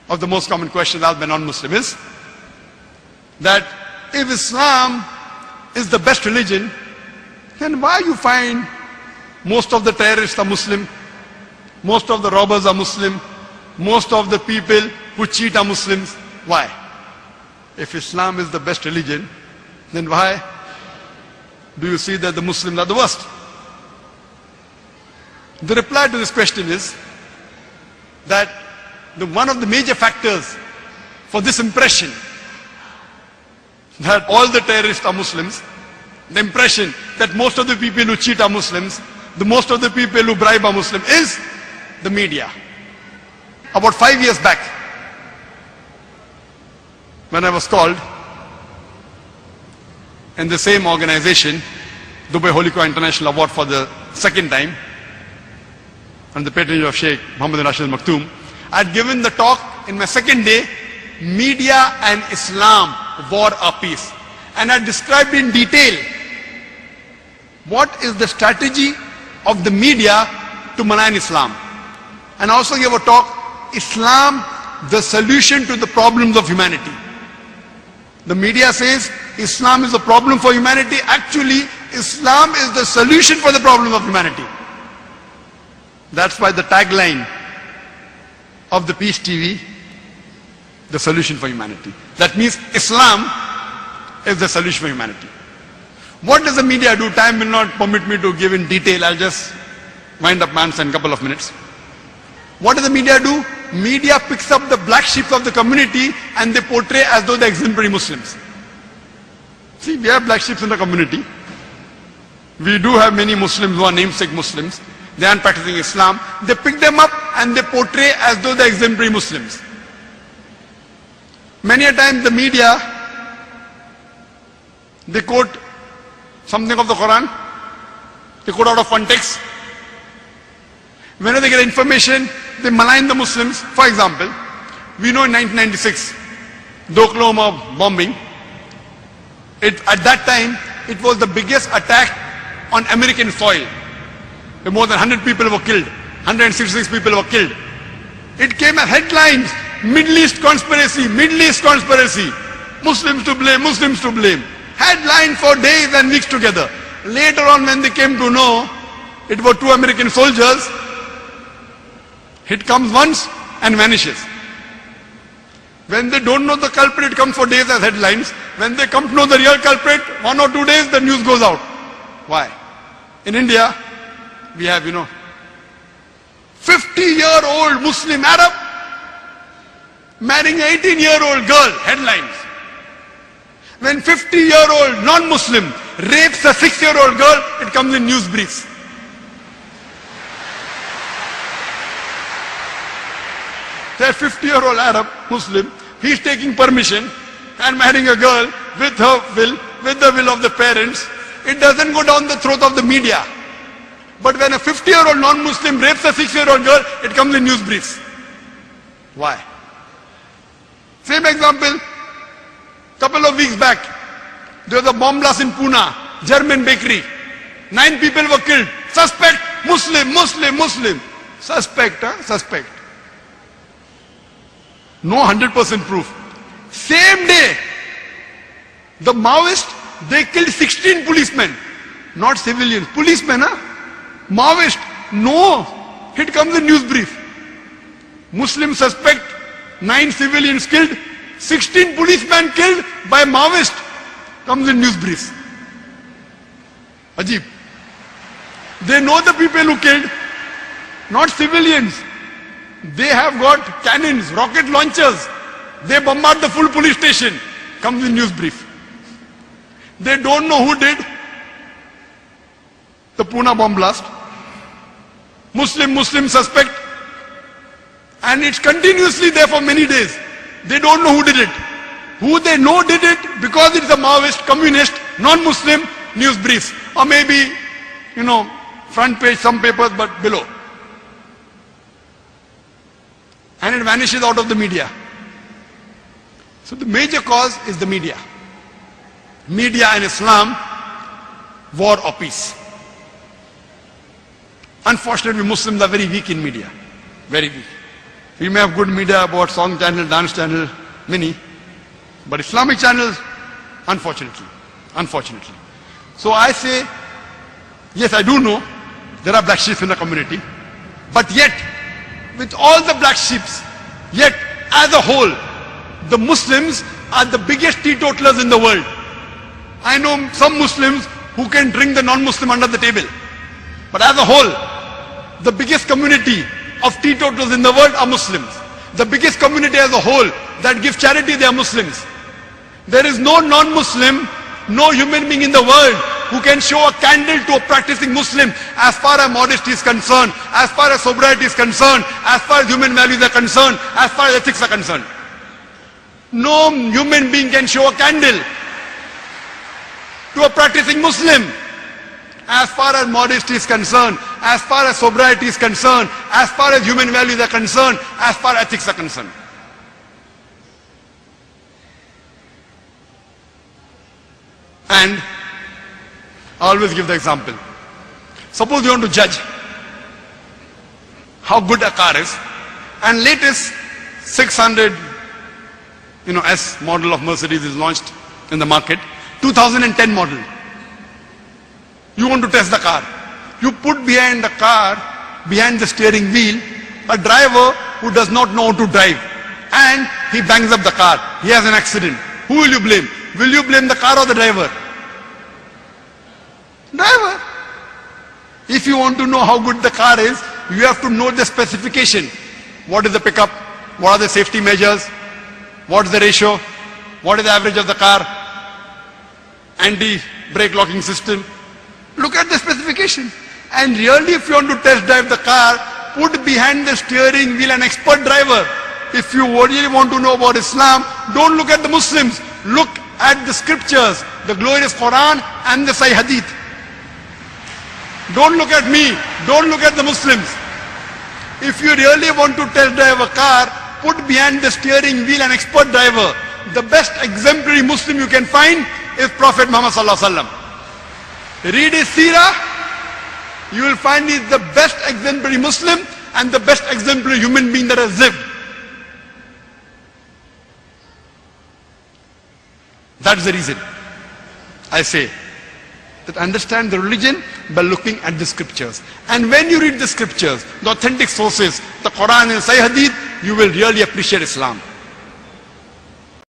of the most common questions asked by non-Muslim is that if Islam is the best religion, then why you find most of the terrorists are Muslim, most of the robbers are Muslim, most of the people who cheat are Muslims? Why? If Islam is the best religion, then why do you see that the Muslims are the worst? The reply to this question is that one of the major factors for this impression that all the terrorists are Muslims, the impression that most of the people who cheat are Muslims, the most of the people who bribe are Muslim, is the media. About 5 years back, when I was called in the same organization, Dubai Holy Quran International Award, for the second time, under the patronage of Sheikh Muhammad bin Rashid Al Maktoum, I had given the talk in my second day, Media and Islam, War or Peace. And I described in detail what is the strategy of the media to malign Islam. And I also gave a talk, Islam, the solution to the problems of humanity. The media says Islam is a problem for humanity. Actually, Islam is the solution for the problem of humanity. That's why the tagline of the Peace TV, the solution for humanity. That means Islam is the solution for humanity. What does the media do? Time will not permit me to give in detail. I'll just wind up my answer in a couple of minutes. What does the media do? Media picks up the black sheep of the community and they portray as though they're exemplary Muslims. See, we have black sheep in the community. We do have many Muslims who are namesake Muslims. They aren't practicing Islam. They pick them up and they portray as though they're exemplary Muslims. Many a time the media, they quote something of the Quran, they quote out of context. Whenever they get information, they malign the Muslims. For example, we know in 1996, the Oklahoma bombing, at that time, it was the biggest attack on American soil. More than 100 people were killed, 166 people were killed. It came as headlines, Middle East conspiracy, Middle East conspiracy, Muslims to blame, Muslims to blame. Headline for days and weeks together. Later on, when they came to know it were 2 American soldiers, it comes once and vanishes. When they don't know the culprit, it comes for days as headlines. When they come to know the real culprit, 1 or 2 days, the news goes out. Why? In India, we have, 50-year-old Muslim Arab marrying an 18-year-old girl, headlines. When 50-year-old non-Muslim rapes a 6-year-old girl, it comes in news briefs. That 50-year-old Arab Muslim, he's taking permission and marrying a girl with her will, with the will of the parents. It doesn't go down the throat of the media. But when a 50-year-old non-Muslim rapes a 6-year-old girl, it comes in news briefs. Why? Same example, couple of weeks back, there was a bomb blast in Pune, German bakery. 9 people were killed. Suspect, Muslim, Muslim, Muslim. Suspect, suspect. No 100% proof. Same day, the Maoists, they killed 16 policemen. Not civilians, policemen, Maoist, no. It comes in news brief. Muslim suspect, 9 civilians killed, 16 policemen killed by Maoist, comes in news briefs. Ajib. They know the people who killed, not civilians. They have got cannons, rocket launchers. They bombard the full police station, comes in news brief. They don't know who did the Pune bomb blast. Muslim suspect. And it's continuously there for many days. They don't know who did it. Who they know did it because it's a Maoist, communist, non-Muslim, news briefs. Or maybe, front page, some papers, but below. And it vanishes out of the media. So the major cause is the media. Media and Islam, war or peace. Unfortunately, Muslims are very weak in media. Very weak. We may have good media about song channel, dance channel, many, but Islamic channels, unfortunately. So I say, yes, I do know there are black sheep in the community, but yet, with all the black sheep, yet as a whole, the Muslims are the biggest teetotalers in the world. I know some Muslims who can drink the non-Muslim under the table. But as a whole, the biggest community of teetotalers in the world are Muslims. The biggest community as a whole that gives charity, they are Muslims. There is no non-Muslim, no human being in the world who can show a candle to a practicing Muslim as far as modesty is concerned, as far as sobriety is concerned, as far as human values are concerned, as far as ethics are concerned. No human being can show a candle to a practicing Muslim as far as modesty is concerned, as far as sobriety is concerned, as far as human values are concerned, as far as ethics are concerned. And I always give the example. Suppose you want to judge how good a car is, and latest 600 S model of Mercedes is launched in the market, 2010 model. You want to test the car. You put behind the car, behind the steering wheel, a driver who does not know how to drive, and he bangs up the car. He has an accident. Who will you blame? Will you blame the car or the driver? Driver. If you want to know how good the car is, you have to know the specification. What is the pickup? What are the safety measures? What is the ratio? What is the average of the car? Anti-brake locking system. Look at the specification. And really, if you want to test drive the car, put behind the steering wheel an expert driver. If you really want to know about Islam, don't look at the Muslims. Look at the scriptures, the glorious Quran and the Sahih Hadith. Don't look at me. Don't look at the Muslims. If you really want to test drive a car, put behind the steering wheel an expert driver. The best exemplary Muslim you can find is Prophet Muhammad Sallallahu Alaihi Wasallam. Read his seerah, you will find he's the best exemplary Muslim and the best exemplary human being that has lived. That's the reason I say that understand the religion by looking at the scriptures. And when you read the scriptures, the authentic sources, the Quran and Sahih Hadith, you will really appreciate Islam.